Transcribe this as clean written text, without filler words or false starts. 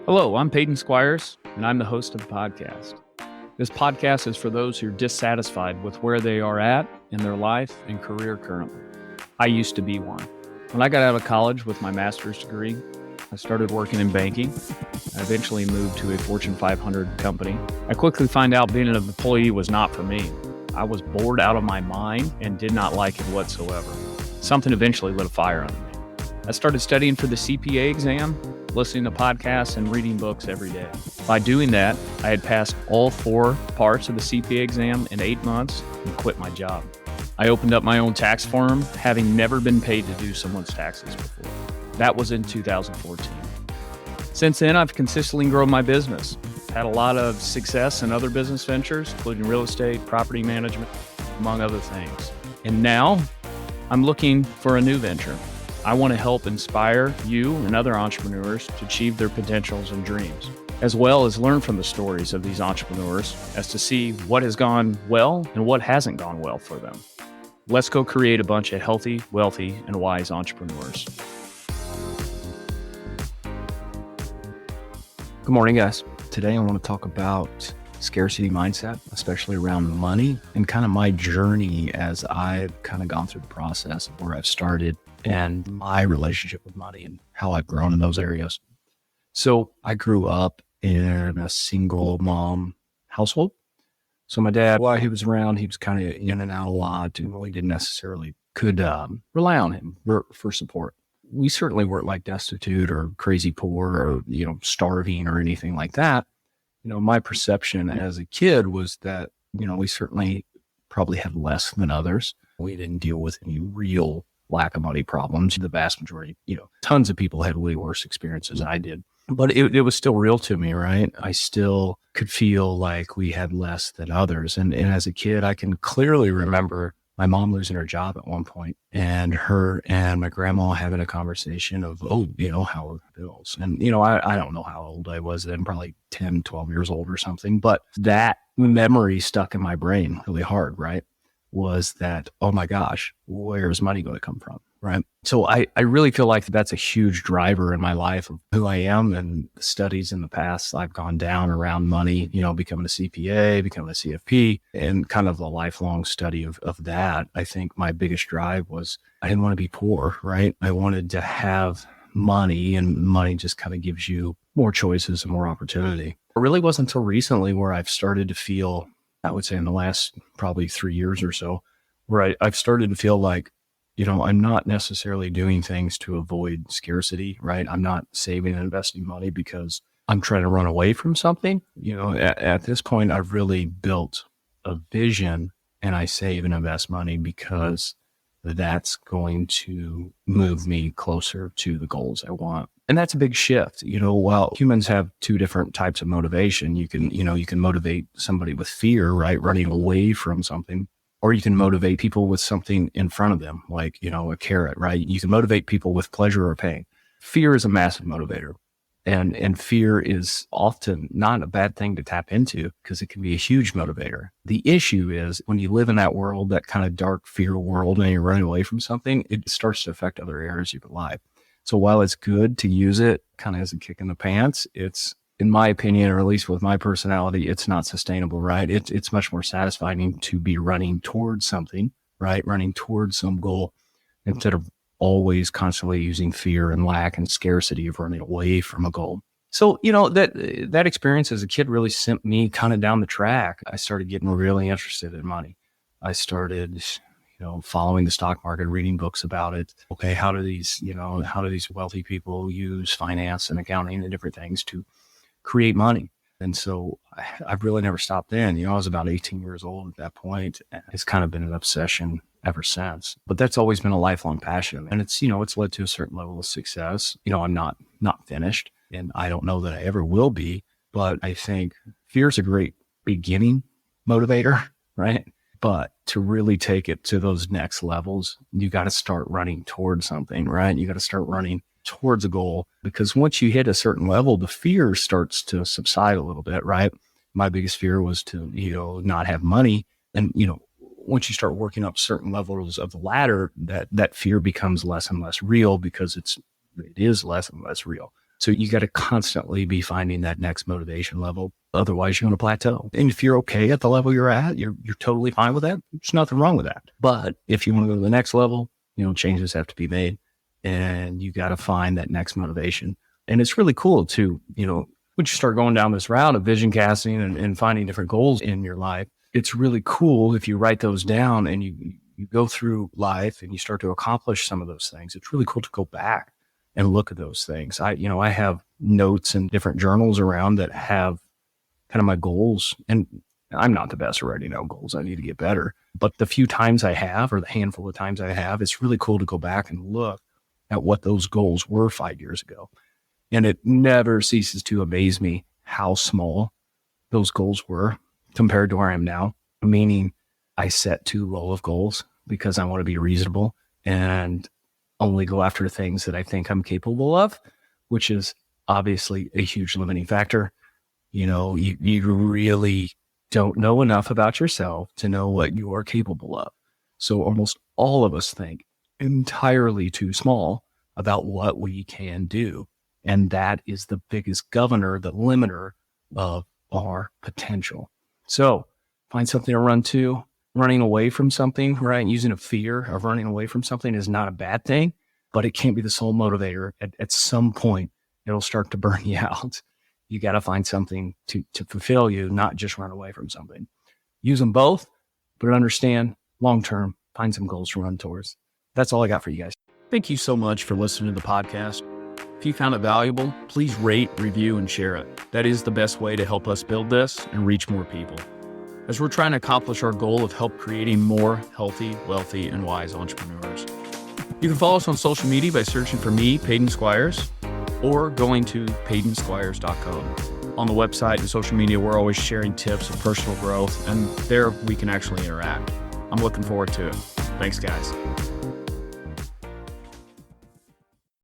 Hello, I'm Peyton Squires, and I'm the host of the podcast. This podcast is for those who are dissatisfied with where they are at in their life and career currently. I used to be one. When I got out of college with my master's degree, I started working in banking. I eventually moved to a Fortune 500 company. I quickly found out being an employee was not for me. I was bored out of my mind and did not like it whatsoever. Something eventually lit a fire under me. I started studying for the CPA exam, listening to podcasts and reading books every day. By doing that, I had passed all 4 parts of the CPA exam in 8 months and quit my job. I opened up my own tax firm, having never been paid to do someone's taxes before. That was in 2014. Since then, I've consistently grown my business. Had a lot of success in other business ventures, including real estate, property management, among other things. And now I'm looking for a new venture. I want to help inspire you and other entrepreneurs to achieve their potentials and dreams, as well as learn from the stories of these entrepreneurs as to see what has gone well and what hasn't gone well for them. Let's go create a bunch of healthy, wealthy, and wise entrepreneurs. Good morning, guys. Today I want to talk about scarcity mindset, especially around money, and kind of my journey as I've kind of gone through the process of where I've started and my relationship with money and how I've grown in those areas. So I grew up in a single mom household. So my dad, while he was around, he was kind of in and out a lot and really didn't necessarily could rely on him for support. We certainly weren't like destitute or crazy poor or, starving or anything like that. My perception as a kid was that, we certainly probably had less than others. We didn't deal with any real lack of money problems. The vast majority, tons of people had way worse experiences than I did. But it was still real to me, right? I still could feel like we had less than others. And as a kid, I can clearly remember my mom losing her job at one point and her and my grandma having a conversation of, how are the bills? And, I don't know how old I was then, probably 10, 12 years old or something. But that memory stuck in my brain really hard, right? Was that, oh my gosh, where's money going to come from? Right. So I really feel like that's a huge driver in my life of who I am and the studies in the past I've gone down around money, becoming a CPA, becoming a CFP, and kind of the lifelong study of that. I think my biggest drive was I didn't want to be poor, right? I wanted to have money, and money just kind of gives you more choices and more opportunity. It really wasn't until recently where I've started to feel, I would say in the last probably 3 years or so, where I've started to feel like, I'm not necessarily doing things to avoid scarcity, right? I'm not saving and investing money because I'm trying to run away from something. At this point, I've really built a vision and I save and invest money because that's going to move me closer to the goals I want. And that's a big shift. While humans have 2 different types of motivation, you can motivate somebody with fear, right? Running away from something. Or you can motivate people with something in front of them, like, a carrot, right? You can motivate people with pleasure or pain. Fear is a massive motivator. And fear is often not a bad thing to tap into because it can be a huge motivator. The issue is when you live in that world, that kind of dark fear world, and you're running away from something, it starts to affect other areas of your life. So while it's good to use it kind of as a kick in the pants, it's, in my opinion, or at least with my personality, it's not sustainable, right? It's much more satisfying to be running towards something, right? Running towards some goal instead of always constantly using fear and lack and scarcity of running away from a goal. So, that experience as a kid really sent me kind of down the track. I started getting really interested in money. I started, following the stock market, reading books about it. Okay, how do these wealthy people use finance and accounting and different things to create money? And so I've really never stopped then. I was about 18 years old at that point, and it's kind of been an obsession ever since. But that's always been a lifelong passion. And it's led to a certain level of success. I'm not finished, and I don't know that I ever will be, but I think fear is a great beginning motivator, right? But to really take it to those next levels, you got to start running towards something, right? You got to start running towards a goal, because once you hit a certain level, the fear starts to subside a little bit, right? My biggest fear was to, not have money. And, once you start working up certain levels of the ladder, that fear becomes less and less real because it is less and less real. So you got to constantly be finding that next motivation level. Otherwise, you're going to plateau. And if you're okay at the level you're at, you're totally fine with that. There's nothing wrong with that. But if you want to go to the next level, changes have to be made, and you got to find that next motivation. And it's really cool to, when you start going down this route of vision casting and finding different goals in your life, it's really cool if you write those down and you go through life and you start to accomplish some of those things. It's really cool to go back and look at those things. I have notes and different journals around that have kind of my goals, and I'm not the best at writing out goals. I need to get better. But the few times I have, or the handful of times I have, it's really cool to go back and look at what those goals were 5 years ago. And it never ceases to amaze me how small those goals were compared to where I am now. Meaning I set too low of goals because I want to be reasonable and only go after things that I think I'm capable of, which is obviously a huge limiting factor. You really don't know enough about yourself to know what you are capable of. So almost all of us think entirely too small about what we can do. And that is the biggest governor, the limiter of our potential. So find something to run to. Running away from something, right? Using a fear of running away from something is not a bad thing, but it can't be the sole motivator. At some point, it'll start to burn you out. You got to find something to fulfill you, not just run away from something. Use them both, but understand long-term, find some goals to run towards. That's all I got for you guys. Thank you so much for listening to the podcast. If you found it valuable, please rate, review, and share it. That is the best way to help us build this and reach more people, as we're trying to accomplish our goal of help creating more healthy, wealthy, and wise entrepreneurs. You can follow us on social media by searching for me, Peyton Squires, or going to PeytonSquires.com. On the website and social media, we're always sharing tips of personal growth, and there we can actually interact. I'm looking forward to it. Thanks, guys.